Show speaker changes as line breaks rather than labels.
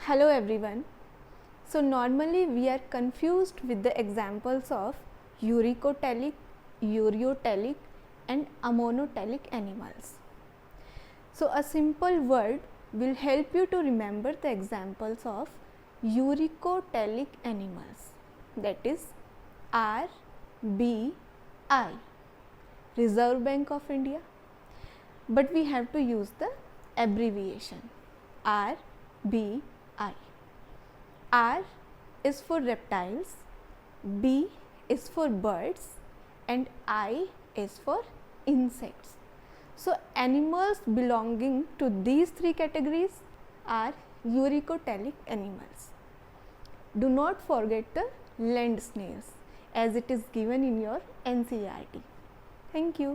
Hello everyone. So normally we are confused with the examples of uricotelic, ureotelic and ammonotelic animals. So a simple word will help you to remember the examples of uricotelic animals, that is RBI, Reserve Bank of India, but we have to use the abbreviation RBI. R is for reptiles, B is for birds and I is for insects. So animals belonging to these three categories are uricotelic animals. Do not forget the land snails as it is given in your NCERT. Thank you.